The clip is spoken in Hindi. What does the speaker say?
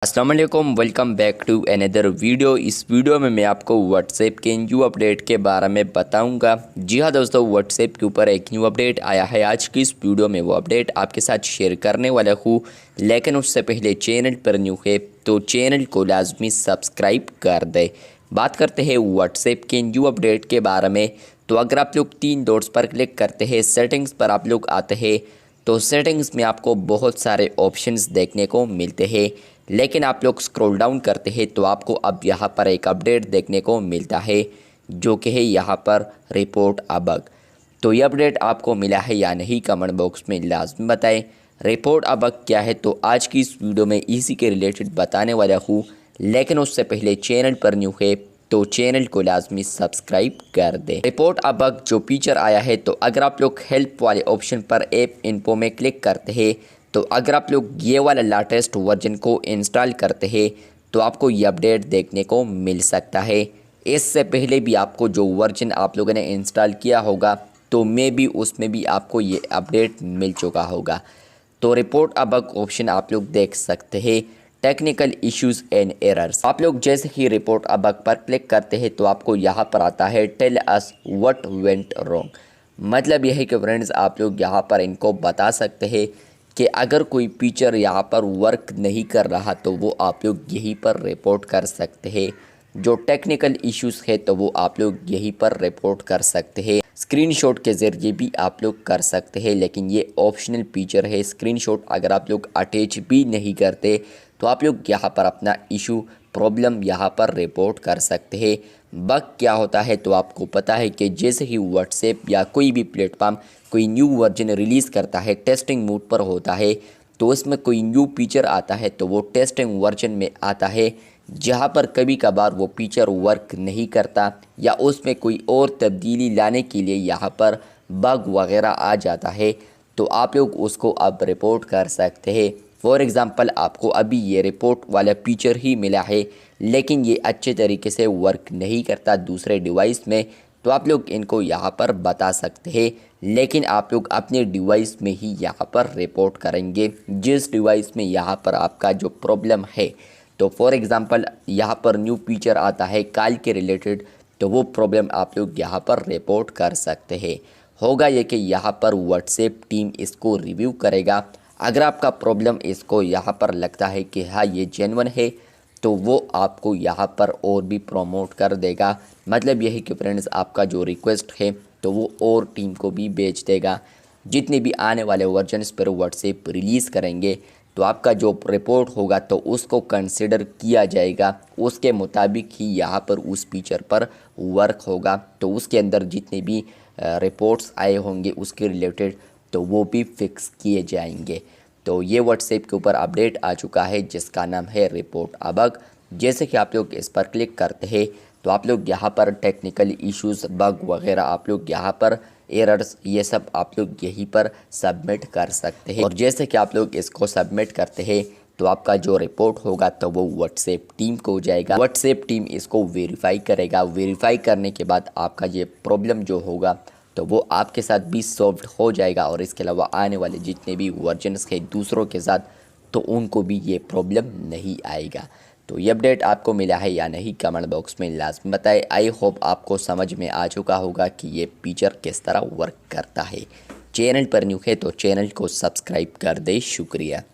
अस्सलाम वालेकुम, welcome back to another video. इस वीडियो में मैं आपको व्हाट्सएप के न्यू अपडेट के बारे में बताऊंगा। जी हाँ दोस्तों, व्हाट्सएप के ऊपर एक न्यू अपडेट आया है। आज की इस वीडियो में वो अपडेट आपके साथ शेयर करने वाला हूँ, लेकिन उससे पहले चैनल पर न्यू है तो चैनल को लाजमी सब्सक्राइब कर दे। बात करते हैं व्हाट्सएप के न्यू अपडेट के बारे में। तो अगर आप लोग 3 डॉट्स पर क्लिक करते हैं, सेटिंग्स पर आप लोग आते हैं, तो सेटिंग्स में आपको बहुत सारे ऑप्शंस देखने को मिलते हैं, लेकिन आप लोग स्क्रॉल डाउन करते हैं तो आपको अब यहाँ पर एक अपडेट देखने को मिलता है, जो कि है यहाँ पर रिपोर्ट अ बग। तो ये अपडेट आपको मिला है या नहीं, कमेंट बॉक्स में लाजमी बताएं। रिपोर्ट अ बग क्या है, तो आज की इस वीडियो में इसी के रिलेटेड बताने वाला हूँ, लेकिन उससे पहले चैनल पर न्यू है तो चैनल को लाजमी सब्सक्राइब कर दे। रिपोर्ट अ बग जो फीचर आया है, तो अगर आप लोग हेल्प वाले ऑप्शन पर ऐप इन्फो में क्लिक करते हैं, तो अगर आप लोग ये वाला लेटेस्ट वर्जन को इंस्टॉल करते हैं तो आपको ये अपडेट देखने को मिल सकता है। इससे पहले भी आपको जो वर्जन आप लोगों ने इंस्टॉल किया होगा, तो मे भी उसमें भी आपको ये अपडेट मिल चुका होगा। तो रिपोर्ट अ बग ऑप्शन आप लोग देख सकते हैं, टेक्निकल इश्यूज एंड एरर्स। आप लोग जैसे ही रिपोर्ट अ बग पर क्लिक करते हैं तो आपको यहाँ पर आता है tell us what went wrong. मतलब यह है कि फ्रेंड्स, आप लोग यहाँ पर इनको बता सकते हैं कि अगर कोई फीचर यहाँ पर वर्क नहीं कर रहा तो वो आप लोग यहीं पर रिपोर्ट कर सकते हैं। जो टेक्निकल इश्यूज़ है तो वो आप लोग यहीं पर रिपोर्ट कर सकते हैं। स्क्रीनशॉट के ज़रिए भी आप लोग कर सकते हैं, लेकिन ये ऑप्शनल फीचर है। स्क्रीनशॉट अगर आप लोग अटैच भी नहीं करते तो आप लोग यहाँ पर अपना इशू प्रॉब्लम यहाँ पर रिपोर्ट कर सकते हैं। बग क्या होता है, तो आपको पता है कि जैसे ही व्हाट्सएप या कोई भी प्लेटफॉर्म कोई न्यू वर्जन रिलीज़ करता है, टेस्टिंग मोड पर होता है, तो उसमें कोई न्यू फीचर आता है तो वो टेस्टिंग वर्जन में आता है, जहाँ पर कभी कभार वो फीचर वर्क नहीं करता या उसमें कोई और तब्दीली लाने के लिए यहाँ पर बग वगैरह आ जाता है, तो आप लोग उसको अब रिपोर्ट कर सकते हैं। फॉर एग्ज़ाम्पल, आपको अभी ये रिपोर्ट वाला फीचर ही मिला है, लेकिन ये अच्छे तरीके से वर्क नहीं करता दूसरे डिवाइस में, तो आप लोग इनको यहाँ पर बता सकते हैं, लेकिन आप लोग अपने डिवाइस में ही यहाँ पर रिपोर्ट करेंगे जिस डिवाइस में यहाँ पर आपका जो प्रॉब्लम है। तो फॉर एग्ज़ाम्पल, यहाँ पर न्यू फीचर आता है कॉल के रिलेटेड, तो वो प्रॉब्लम आप लोग यहाँ पर रिपोर्ट कर सकते हैं। होगा ये कि यहाँ पर व्हाट्सएप टीम इसको रिव्यू करेगा। अगर आपका प्रॉब्लम इसको यहाँ पर लगता है कि हाँ ये जेन्युइन है, तो वो आपको यहाँ पर और भी प्रमोट कर देगा। मतलब यही कि फ्रेंड्स, आपका जो रिक्वेस्ट है तो वो और टीम को भी भेज देगा। जितने भी आने वाले वर्जन्स पर व्हाट्सएप रिलीज़ करेंगे, तो आपका जो रिपोर्ट होगा तो उसको कंसिडर किया जाएगा, उसके मुताबिक ही यहाँ पर उस फीचर पर वर्क होगा। तो उसके अंदर जितने भी रिपोर्ट्स आए होंगे उसके रिलेटेड, तो वो भी फिक्स किए जाएंगे। तो ये व्हाट्सएप के ऊपर अपडेट आ चुका है जिसका नाम है रिपोर्ट अ बग। जैसे कि आप लोग इस पर क्लिक करते हैं तो आप लोग यहाँ पर टेक्निकल इश्यूज़, बग वगैरह, आप लोग यहाँ पर एरर्स, ये सब आप लोग यहीं पर सबमिट कर सकते हैं। और जैसे कि आप लोग इसको सबमिट करते हैं तो आपका जो रिपोर्ट होगा तो वो व्हाट्सएप टीम को हो जाएगा। व्हाट्सएप टीम इसको वेरीफाई करेगा। वेरीफाई करने के बाद आपका ये प्रॉब्लम जो होगा तो वो आपके साथ भी सॉल्व हो जाएगा, और इसके अलावा आने वाले जितने भी वर्जन्स हैं दूसरों के साथ, तो उनको भी ये प्रॉब्लम नहीं आएगा। तो ये अपडेट आपको मिला है या नहीं, कमेंट बॉक्स में लाजमी बताएं। आई होप आपको समझ में आ चुका होगा कि ये फीचर किस तरह वर्क करता है। चैनल पर न्यू है तो चैनल को सब्सक्राइब कर दे। शुक्रिया।